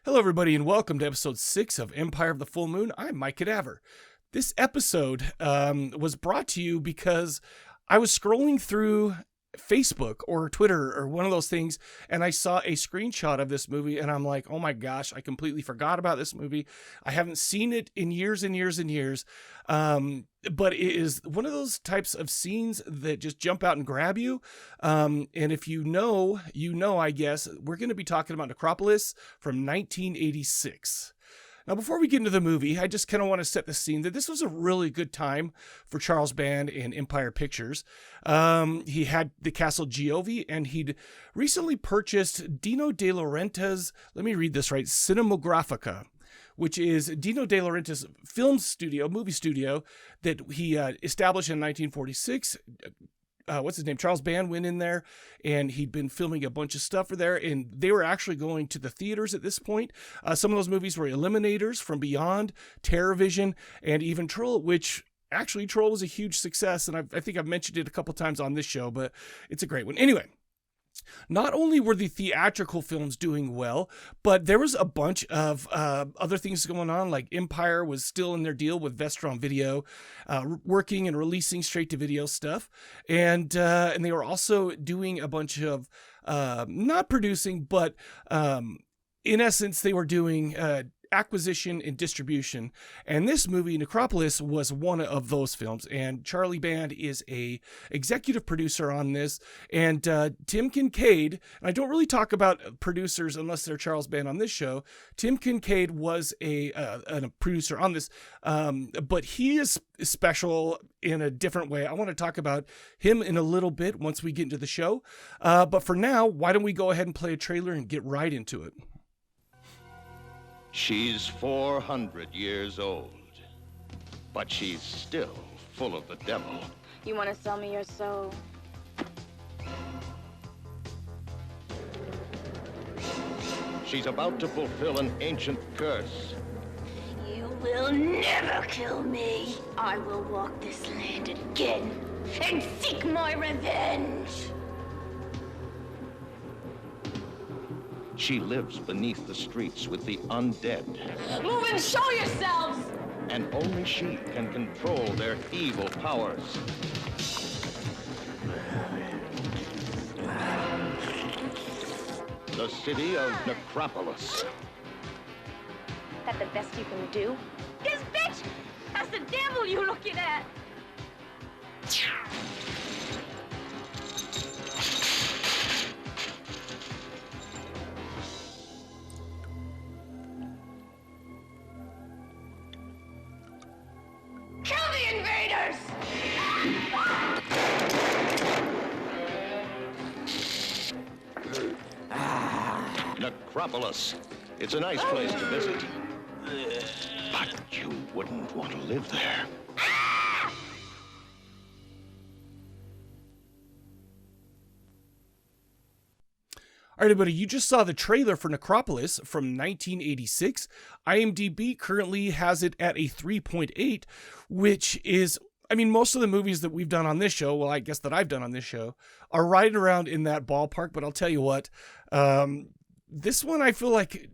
Hello, everybody, and welcome to episode 6 of Empire of the Full Moon. I'm Mike Cadaver. This episode was brought to you because I was scrolling through Facebook or Twitter or one of those things, and I saw a screenshot of this movie, and I'm like, oh my gosh, I completely forgot about this movie. I haven't seen it in years and years and years, but it is one of those types of scenes that just jump out and grab you, and if you know, I guess. We're going to be talking about Necropolis from 1986. Now, before we get into the movie, I just kind of want to set the scene that this was a really good time for Charles Band and Empire Pictures. He had the Castle Giove, and he'd recently purchased Dino De Laurentiis, let me read this right, Cinemographica, which is Dino De Laurentiis' movie studio that he established in 1946. What's his name? Charles Band went in there, and he'd been filming a bunch of stuff for there, and they were actually going to the theaters at this point. Some of those movies were Eliminators, From Beyond, Terror Vision, and even Troll, which actually Troll was a huge success, and I think I've mentioned it a couple times on this show, but it's a great one. Anyway, not only were the theatrical films doing well, but there was a bunch of other things going on. Like Empire was still in their deal with Vestron Video, working and releasing straight-to-video stuff. And they were also doing a bunch of, not producing, but in essence, they were doing acquisition and distribution, and this movie Necropolis was one of those films, and Charlie Band is a executive producer on this, and Tim Kincaid, and I don't really talk about producers unless they're Charles Band on this show. Tim Kincaid was a producer on this, but he is special in a different way. I want to talk about him in a little bit once we get into the show, but for now, why don't we go ahead and play a trailer and get right into it. She's 400 years old, but she's still full of the devil. You want to sell me your soul? She's about to fulfill an ancient curse. You will never kill me. I will walk this land again and seek my revenge. She lives beneath the streets with the undead. Move and show yourselves! And only she can control their evil powers. The city of Necropolis. That the best you can do? This bitch! That's the devil you're looking at! Kill the invaders! Necropolis. It's a nice place to visit. But you wouldn't want to live there. All right, everybody, you just saw the trailer for Necropolis from 1986. IMDb currently has it at a 3.8, which is, I mean, most of the movies that we've done on this show, well, I guess that I've done on this show, are right around in that ballpark. But I'll tell you what, this one I feel like,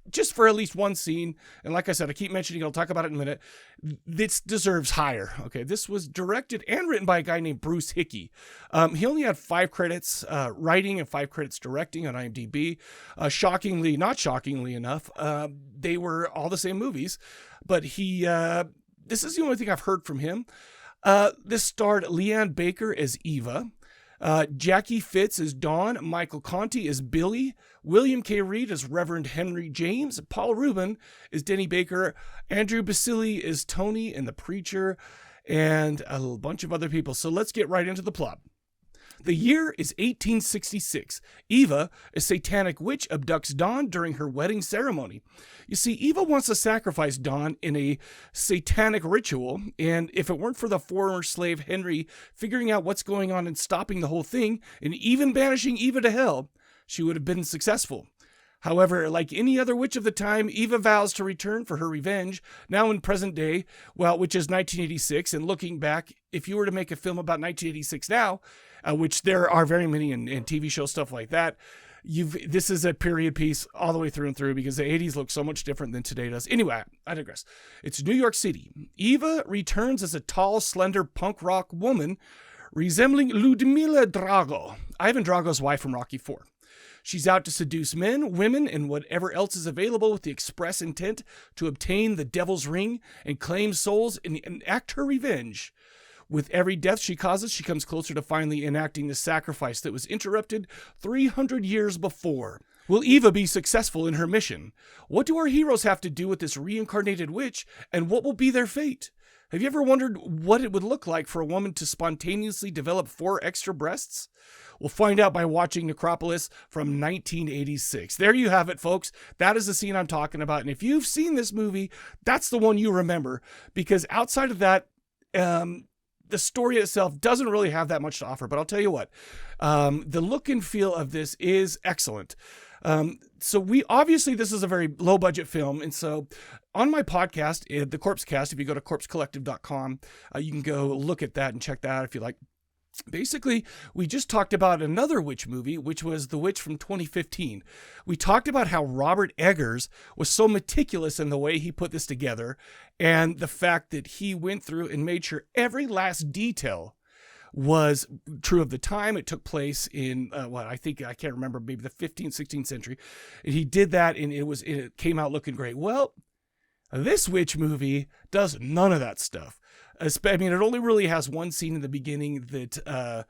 just for at least one scene, and like I said, I keep mentioning it, I'll talk about it in a minute, this deserves higher. Okay, this was directed and written by a guy named Bruce Hickey. He only had 5 credits writing and 5 credits directing on IMDb. Not shockingly enough, they were all the same movies, but this is the only thing I've heard from him. This starred Leanne Baker as Eva, Jackie Fitz as Dawn, Michael Conti as Billy, William K. Reed as Reverend Henry James, Paul Rubin as Denny Baker, Andrew Basile as Tony and the Preacher, and a bunch of other people. So let's get right into the plot. The year is 1866. Eva, a satanic witch, abducts Dawn during her wedding ceremony. You see, Eva wants to sacrifice Dawn in a satanic ritual, and if it weren't for the former slave Henry figuring out what's going on and stopping the whole thing, and even banishing Eva to hell, she would have been successful. However, like any other witch of the time, Eva vows to return for her revenge, now in present day, well, which is 1986, and looking back, if you were to make a film about 1986 now, which there are very many in TV show stuff like that, this is a period piece all the way through and through because the 80s look so much different than today does. Anyway, I digress. It's New York City. Eva returns as a tall, slender punk rock woman resembling Ludmila Drago, Ivan Drago's wife from Rocky IV. She's out to seduce men, women, and whatever else is available with the express intent to obtain the devil's ring and claim souls and enact her revenge. With every death she causes, she comes closer to finally enacting the sacrifice that was interrupted 300 years before. Will Eva be successful in her mission? What do our heroes have to do with this reincarnated witch, and what will be their fate? Have you ever wondered what it would look like for a woman to spontaneously develop 4 extra breasts? We'll find out by watching Necropolis from 1986. There you have it, folks. That is the scene I'm talking about. And if you've seen this movie, that's the one you remember. Because outside of that, the story itself doesn't really have that much to offer. But I'll tell you what, the look and feel of this is excellent. So this is a very low budget film. And so on my podcast, the Corpse Cast, if you go to corpsecollective.com, you can go look at that and check that out if you like. Basically, we just talked about another witch movie, which was The Witch from 2015. We talked about how Robert Eggers was so meticulous in the way he put this together, and the fact that he went through and made sure every last detail was true of the time. It took place in, I can't remember, maybe the 15th, 16th century. And he did that, and it came out looking great. Well, this witch movie does none of that stuff. I mean, it only really has one scene in the beginning that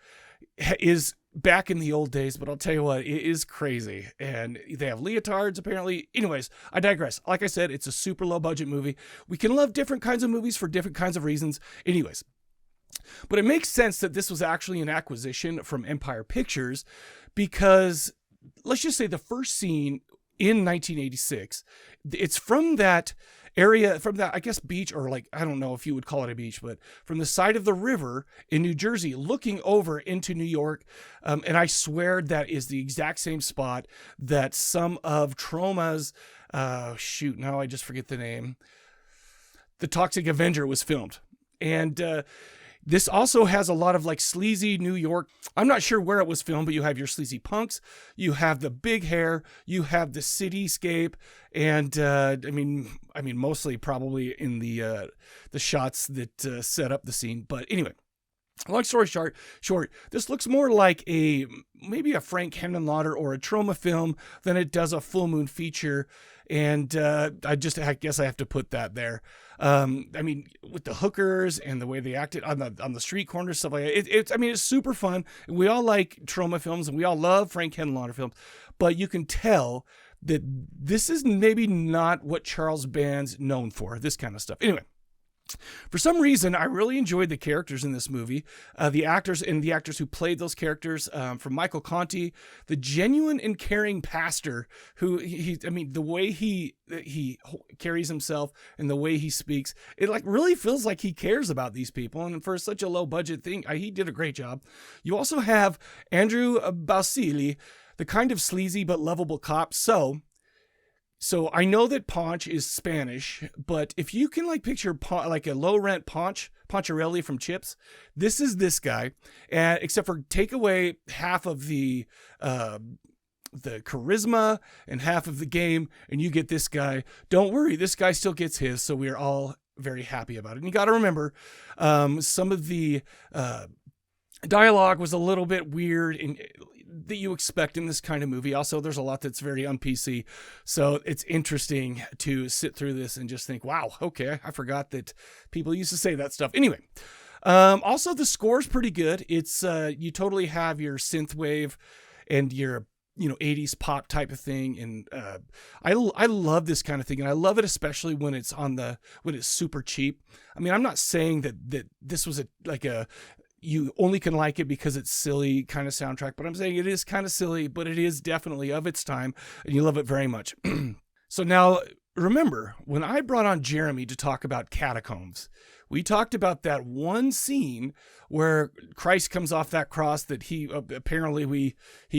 is back in the old days, but I'll tell you what, it is crazy. And they have leotards, apparently. Anyways, I digress. Like I said, it's a super low budget movie. We can love different kinds of movies for different kinds of reasons. Anyways, but it makes sense that this was actually an acquisition from Empire Pictures because, let's just say, the first scene in 1986, it's from that area, from that, I guess, beach, or like, I don't know if you would call it a beach, but from the side of the river in New Jersey, looking over into New York. And I swear that is the exact same spot that some of Troma's, now I just forget the name, The Toxic Avenger was filmed. And this also has a lot of like sleazy New York. I'm not sure where it was filmed, but you have your sleazy punks, you have the big hair, you have the cityscape, and I mean, mostly probably in the shots that set up the scene. But anyway, long story short, this looks more like maybe a Frank Henenlotter or a Troma film than it does a Full Moon feature. And I guess I have to put that there. I mean, with the hookers and the way they acted on the street corners, stuff like that. It's super fun. We all like Troma films and we all love Frank Henenlotter films, but you can tell that this is maybe not what Charles Band's known for, this kind of stuff. Anyway, for some reason, I really enjoyed the characters in this movie. The actors who played those characters, from Michael Conti, the genuine and caring pastor who the way he carries himself and the way he speaks, it like really feels like he cares about these people. And for such a low budget thing, he did a great job. You also have Andrew Basile, the kind of sleazy but lovable cop. So I know that Paunch is Spanish, but if you can like picture like a low rent Poncharelli from Chips, this is this guy, and except for take away half of the charisma and half of the game, and you get this guy. Don't worry, this guy still gets his, so we're all very happy about it. And you got to remember, some of the dialogue was a little bit weird and that you expect in this kind of movie. Also, there's a lot that's very un-PC, so it's interesting to sit through this and just think, wow, okay, I forgot that people used to say that stuff. Anyway, also the score's pretty good. It's you totally have your synthwave and your 80s pop type of thing, and I love this kind of thing, and I love it especially when it's super cheap. I mean, I'm not saying that this was you only can like it because it's silly kind of soundtrack, but I'm saying it is kind of silly, but it is definitely of its time, and you love it very much. So now, remember, when I brought on Jeremy to talk about Catacombs, we talked about that one scene where Christ comes off that cross that he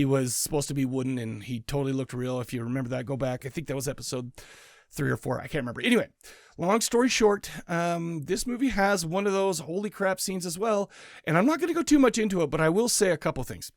was supposed to be wooden, and he totally looked real. If you remember that, go back. I think that was episode 3 or 4. I can't remember. Anyway, long story short, this movie has one of those holy crap scenes as well. And I'm not going to go too much into it, but I will say a couple things.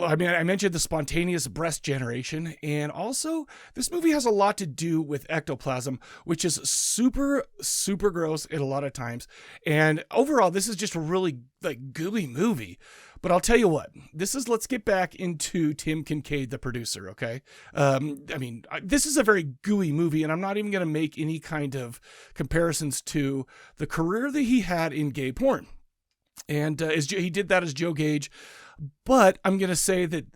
I mean, I mentioned the spontaneous breast generation, and also this movie has a lot to do with ectoplasm, which is super, super gross at a lot of times. And overall, this is just a really like gooey movie. But I'll tell you what, let's get back into Tim Kincaid, the producer, okay? I mean, this is a very gooey movie, and I'm not even going to make any kind of comparisons to the career that he had in gay porn. And he did that as Joe Gage. But I'm going to say that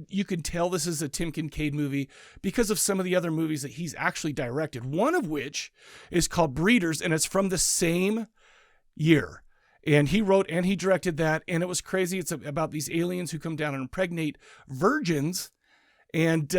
you can tell this is a Tim Kincaid movie because of some of the other movies that he's actually directed, one of which is called Breeders, and it's from the same year. And he wrote and he directed that, and it was crazy. It's about these aliens who come down and impregnate virgins, and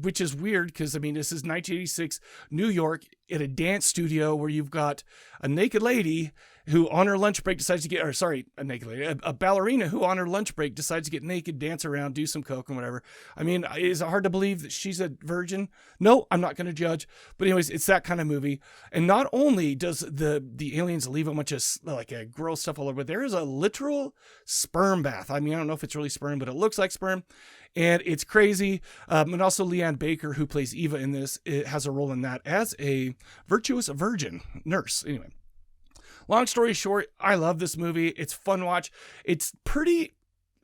which is weird because, I mean, this is 1986 New York at a dance studio where you've got a naked lady who on her lunch break decides to get, or sorry, a naked lady, a ballerina who on her lunch break decides to get naked, dance around, do some coke and whatever. I mean, is it hard to believe that she's a virgin? No, I'm not going to judge. But anyways, it's that kind of movie. And not only does the aliens leave a bunch of like gross stuff all over, but there is a literal sperm bath. I mean, I don't know if it's really sperm, but it looks like sperm. And it's crazy. And also Leanne Baker, who plays Eva in this, has a role in that as a virtuous virgin nurse. Anyway. Long story short, I love this movie. It's fun watch. It's pretty,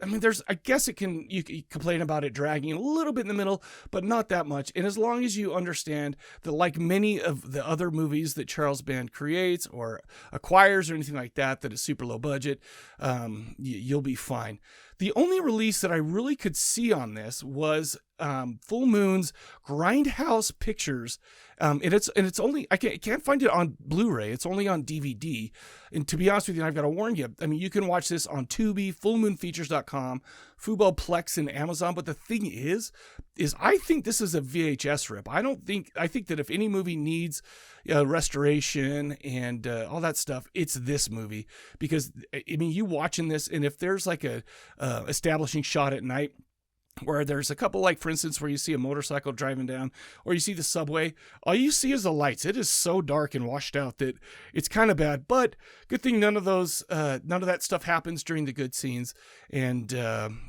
I mean, I guess you can complain about it dragging a little bit in the middle, but not that much. And as long as you understand that, like many of the other movies that Charles Band creates or acquires or anything like that, that is super low budget, you'll be fine. The only release that I really could see on this was Full Moon's Grindhouse Pictures, and it's only I can't find it on Blu-ray. It's only on DVD. And to be honest with you, I've got to warn you. I mean, you can watch this on Tubi, FullMoonFeatures.com, Fubo, Plex, and Amazon. But the thing is I think this is a VHS rip. I think that if any movie needs restoration and all that stuff, it's this movie, because I mean, you watching this, and if there's like a establishing shot at night where there's a couple, like for instance, where you see a motorcycle driving down, or you see the subway, all you see is the lights. It is so dark and washed out that it's kind of bad, but good thing none of that stuff happens during the good scenes. And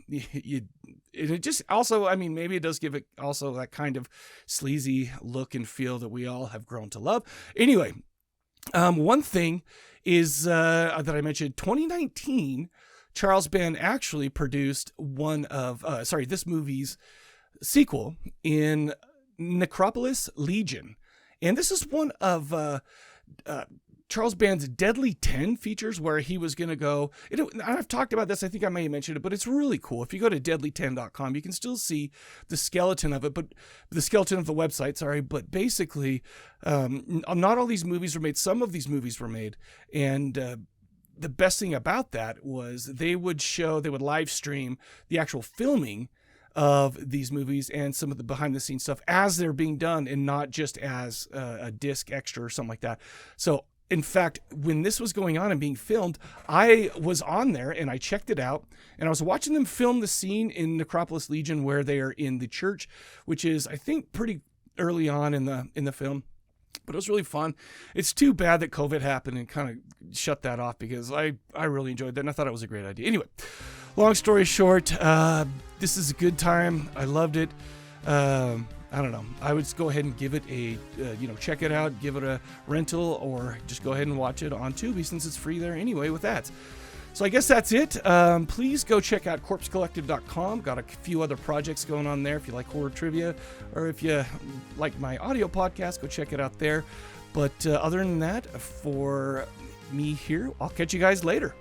it just also, I mean, maybe it does give it also that kind of sleazy look and feel that we all have grown to love. Anyway, one thing is that I mentioned, 2019, Charles Band actually produced this movie's sequel in Necropolis Legion. And this is one of Charles Band's Deadly 10 features, where he was going to go, I've talked about this, I think I may have mentioned it, but it's really cool. If you go to deadly10.com, you can still see the skeleton of it, but the skeleton of the website, sorry, but basically, not all these movies were made. Some of these movies were made, and the best thing about that was they would live stream the actual filming of these movies and some of the behind the scenes stuff as they're being done, and not just as a disc extra or something like that. So in fact, when this was going on and being filmed, I was on there and I checked it out, and I was watching them film the scene in Necropolis Legion where they are in the church, which is, I think, pretty early on in the film. But it was really fun. It's too bad that COVID happened and kind of shut that off, because I really enjoyed that and I thought it was a great idea. Anyway, long story short, this is a good time. I loved it. I don't know. I would go ahead and give it check it out, give it a rental, or just go ahead and watch it on Tubi, since it's free there anyway with ads. So I guess that's it. Please go check out corpsecollective.com. Got a few other projects going on there if you like horror trivia, or if you like my audio podcast, go check it out there. But other than that, for me here, I'll catch you guys later.